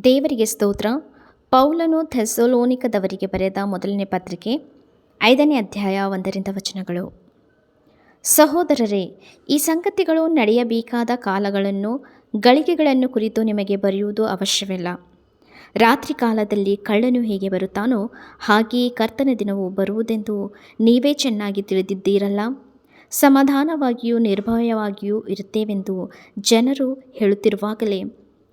ದೇವರಿಗೆ ಸ್ತೋತ್ರ. ಪೌಲನು ಥೆಸಲೋನಿಕದವರಿಗೆ ಬರೆದ ಮೊದಲನೇ ಪತ್ರಿಕೆ 5ನೇ ಅಧ್ಯಾಯ 1ರಿಂದ ವಚನಗಳು. ಸಹೋದರರೇ, ಈ ಸಂಗತಿಗಳು ನಡೆಯಬೇಕಾದ ಕಾಲಗಳನ್ನು ಗಳಿಗೆಗಳನ್ನು ಕುರಿತು ನಿಮಗೆ ಬರೆಯುವುದು ಅವಶ್ಯವಿಲ್ಲ. ರಾತ್ರಿ ಕಾಲದಲ್ಲಿ ಕಳ್ಳನು ಹೇಗೆ ಬರುತ್ತಾನೋ ಹಾಗೆಯೇ ಕರ್ತನ ದಿನವು ಬರುವುದೆಂದು ನೀವೇ ಚೆನ್ನಾಗಿ ತಿಳಿದಿದ್ದೀರಲ್ಲ. ಸಮಾಧಾನವಾಗಿಯೂ ನಿರ್ಭಯವಾಗಿಯೂ ಇರುತ್ತೇವೆಂದು ಜನರು ಹೇಳುತ್ತಿರುವಾಗಲೇ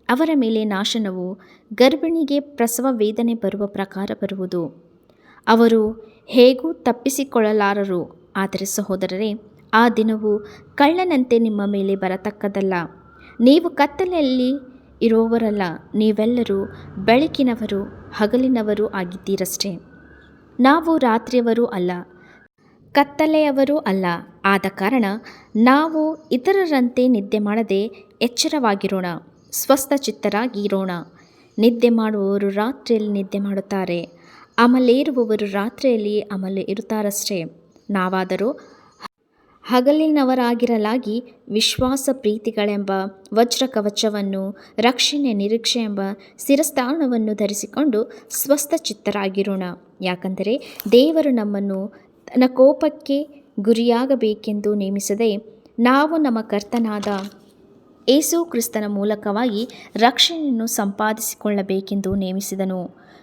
ಅವರ ಮೇಲೆ ನಾಶನವು ಗರ್ಭಿಣಿಗೆ ಪ್ರಸವ ವೇದನೆ ಬರುವ ಪ್ರಕಾರ ಬರುವುದು. ಅವರು ಹೇಗೂ ತಪ್ಪಿಸಿಕೊಳ್ಳಲಾರರು. ಆದರೆ ಸಹೋದರರೇ, ಆ ದಿನವು ಕಳ್ಳನಂತೆ ನಿಮ್ಮ ಮೇಲೆ ಬರತಕ್ಕದ್ದಲ್ಲ. ನೀವು ಕತ್ತಲೆಯಲ್ಲಿ ಇರುವವರಲ್ಲ, ನೀವೆಲ್ಲರೂ ಬೆಳಕಿನವರು, ಹಗಲಿನವರು ಆಗಿದ್ದೀರಷ್ಟೇ. ನಾವು ರಾತ್ರಿಯವರೂ ಅಲ್ಲ, ಕತ್ತಲೆಯವರೂ ಅಲ್ಲ. ಆದ ಕಾರಣ ನಾವು ಇತರರಂತೆ ನಿದ್ದೆ ಮಾಡದೆ ಎಚ್ಚರವಾಗಿರೋಣ, ಸ್ವಸ್ಥಚಿತ್ತರಾಗಿರೋಣ. ನಿದ್ದೆ ಮಾಡುವವರು ರಾತ್ರಿಯಲ್ಲಿ ನಿದ್ದೆ ಮಾಡುತ್ತಾರೆ, ಅಮಲೇರುವವರು ರಾತ್ರಿಯಲ್ಲಿ ಅಮಲೆ ಇರುತ್ತಾರಷ್ಟೇ. ನಾವಾದರೂ ಹಗಲಿನವರಾಗಿರಲಾಗಿ ವಿಶ್ವಾಸ ಪ್ರೀತಿಗಳೆಂಬ ವಜ್ರಕವಚವನ್ನು, ರಕ್ಷಣೆ ನಿರೀಕ್ಷೆ ಎಂಬ ಶಿರಸ್ತ್ರಾಣವನ್ನು ಧರಿಸಿಕೊಂಡು ಸ್ವಸ್ಥಚಿತ್ತರಾಗಿರೋಣ. ಯಾಕಂದರೆ ದೇವರು ನಮ್ಮನ್ನು ತನ್ನ ಕೋಪಕ್ಕೆ ಗುರಿಯಾಗಬೇಕೆಂದು ನೇಮಿಸದೆ, ನಾವು ನಮ್ಮ ಕರ್ತನಾದ ಯೇಸು ಕ್ರಿಸ್ತನ ಮೂಲಕವಾಗಿ ರಕ್ಷಣೆಯನ್ನು ಸಂಪಾದಿಸಿಕೊಳ್ಳಬೇಕೆಂದು ನೇಮಿಸಿದನು.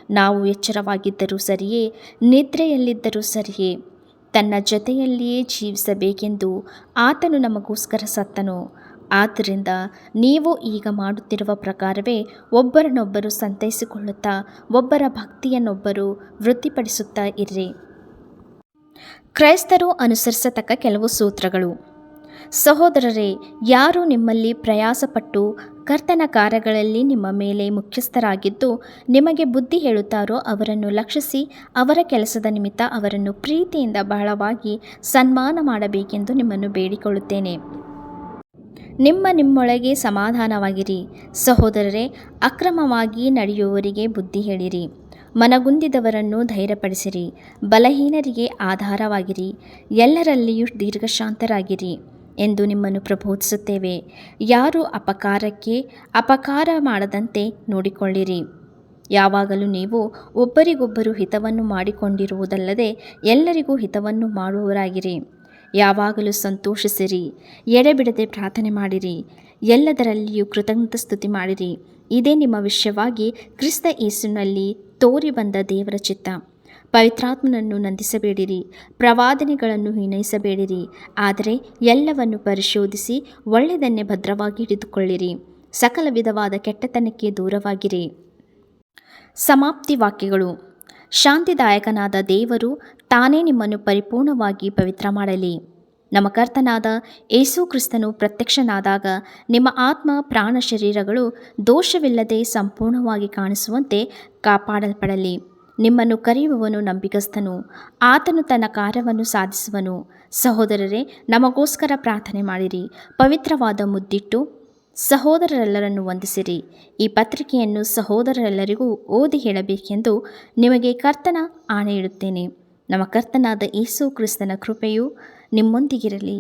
ನಾವು ಎಚ್ಚರವಾಗಿದ್ದರೂ ಸರಿಯೇ, ನಿದ್ರೆಯಲ್ಲಿದ್ದರೂ ಸರಿಯೇ, ತನ್ನ ಜೊತೆಯಲ್ಲಿಯೇ ಜೀವಿಸಬೇಕೆಂದು ಆತನು ನಮಗೋಸ್ಕರ ಸತ್ತನು. ಆದ್ದರಿಂದ ನೀವು ಈಗ ಮಾಡುತ್ತಿರುವ ಪ್ರಕಾರವೇ ಒಬ್ಬರನ್ನೊಬ್ಬರು ಸಂತೈಸಿಕೊಳ್ಳುತ್ತಾ ಒಬ್ಬರ ಭಕ್ತಿಯನ್ನೊಬ್ಬರು ವೃದ್ಧಿಪಡಿಸುತ್ತಾ ಇರ್ರಿ. ಕ್ರೈಸ್ತರು ಅನುಸರಿಸತಕ್ಕ ಕೆಲವು ಸೂತ್ರಗಳು. ಸಹೋದರರೇ, ಯಾರು ನಿಮ್ಮಲ್ಲಿ ಪ್ರಯಾಸಪಟ್ಟು ಕರ್ತನ ಕಾರ್ಯಗಳಲ್ಲಿ ನಿಮ್ಮ ಮೇಲೆ ಮುಖ್ಯಸ್ಥರಾಗಿದ್ದು ನಿಮಗೆ ಬುದ್ಧಿ ಹೇಳುತ್ತಾರೋ ಅವರನ್ನು ಲಕ್ಷಿಸಿ ಅವರ ಕೆಲಸದ ನಿಮಿತ್ತ ಅವರನ್ನು ಪ್ರೀತಿಯಿಂದ ಬಹಳವಾಗಿ ಸನ್ಮಾನ ಮಾಡಬೇಕೆಂದು ನಿಮ್ಮನ್ನು ಬೇಡಿಕೊಳ್ಳುತ್ತೇನೆ. ನಿಮ್ಮೊಳಗೆ ಸಮಾಧಾನವಾಗಿರಿ. ಸಹೋದರರೇ, ಅಕ್ರಮವಾಗಿ ನಡೆಯುವವರಿಗೆ ಬುದ್ಧಿ ಹೇಳಿರಿ, ಮನಗುಂದಿದವರನ್ನು ಧೈರ್ಯಪಡಿಸಿರಿ, ಬಲಹೀನರಿಗೆ ಆಧಾರವಾಗಿರಿ, ಎಲ್ಲರಲ್ಲಿಯೂ ದೀರ್ಘಶಾಂತರಾಗಿರಿ ಎಂದು ನಿಮ್ಮನ್ನು ಪ್ರಬೋಧಿಸುತ್ತೇವೆ. ಯಾರೂ ಅಪಕಾರಕ್ಕೆ ಅಪಕಾರ ಮಾಡದಂತೆ ನೋಡಿಕೊಳ್ಳಿರಿ. ಯಾವಾಗಲೂ ನೀವು ಒಬ್ಬರಿಗೊಬ್ಬರು ಹಿತವನ್ನು ಮಾಡಿಕೊಂಡಿರುವುದಲ್ಲದೆ ಎಲ್ಲರಿಗೂ ಹಿತವನ್ನು ಮಾಡುವವರಾಗಿರಿ. ಯಾವಾಗಲೂ ಸಂತೋಷಿಸಿರಿ, ಎಡೆಬಿಡದೆ ಪ್ರಾರ್ಥನೆ ಮಾಡಿರಿ, ಎಲ್ಲದರಲ್ಲಿಯೂ ಕೃತಜ್ಞತಾ ಸ್ತುತಿ ಮಾಡಿರಿ. ಇದೇ ನಿಮ್ಮ ವಿಷಯವಾಗಿ ಕ್ರಿಸ್ತ ಯೇಸುವಿನಲ್ಲಿ ತೋರಿ ಬಂದ ದೇವರ ಚಿತ್ತ. ಪವಿತ್ರಾತ್ಮನನ್ನು ನಂದಿಸಬೇಡಿರಿ, ಪ್ರವಾದನೆಗಳನ್ನು ಹೀನೈಸಬೇಡಿರಿ, ಆದರೆ ಎಲ್ಲವನ್ನು ಪರಿಶೋಧಿಸಿ ಒಳ್ಳೆಯದನ್ನೇ ಭದ್ರವಾಗಿ ಹಿಡಿದುಕೊಳ್ಳಿರಿ. ಸಕಲ ವಿಧವಾದ ಕೆಟ್ಟತನಕ್ಕೆ ದೂರವಾಗಿರಿ. ಸಮಾಪ್ತಿ ವಾಕ್ಯಗಳು. ಶಾಂತಿದಾಯಕನಾದ ದೇವರು ತಾನೇ ನಿಮ್ಮನ್ನು ಪರಿಪೂರ್ಣವಾಗಿ ಪವಿತ್ರ ಮಾಡಲಿ. ನಮ್ಮ ಕರ್ತನಾದ ಯೇಸು ಕ್ರಿಸ್ತನು ಪ್ರತ್ಯಕ್ಷನಾದಾಗ ನಿಮ್ಮ ಆತ್ಮ ಪ್ರಾಣ ಶರೀರಗಳು ದೋಷವಿಲ್ಲದೆ ಸಂಪೂರ್ಣವಾಗಿ ಕಾಣಿಸುವಂತೆ ಕಾಪಾಡಲ್ಪಡಲಿ. ನಿಮ್ಮನ್ನು ಕರೆಯುವವನು ನಂಬಿಗಸ್ತನು, ಆತನು ತನ್ನ ಕಾರ್ಯವನ್ನು ಸಾಧಿಸುವನು. ಸಹೋದರರೇ, ನಮಗೋಸ್ಕರ ಪ್ರಾರ್ಥನೆ ಮಾಡಿರಿ. ಪವಿತ್ರವಾದ ಮುದ್ದಿಟ್ಟು ಸಹೋದರರೆಲ್ಲರನ್ನು ವಂದಿಸಿರಿ. ಈ ಪತ್ರಿಕೆಯನ್ನು ಸಹೋದರರೆಲ್ಲರಿಗೂ ಓದಿ ಹೇಳಬೇಕೆಂದು ನಿಮಗೆ ಕರ್ತನ ಆಣೆ ಇಡುತ್ತೇನೆ. ನಮ್ಮ ಕರ್ತನಾದ ಯೇಸು ಕ್ರಿಸ್ತನ ಕೃಪೆಯು ನಿಮ್ಮೊಂದಿಗಿರಲಿ.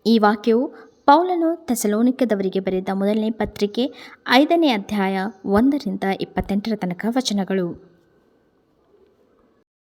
ಈ ವಾಕ್ಯವು ಪೌಲನು ಥೆಸಲೋನಿಕದವರಿಗೆ ಬರೆದ ಮೊದಲನೇ ಪತ್ರಿಕೆ 5ನೇ ಅಧ್ಯಾಯ 1ರಿಂದ 28 ವಚನಗಳು.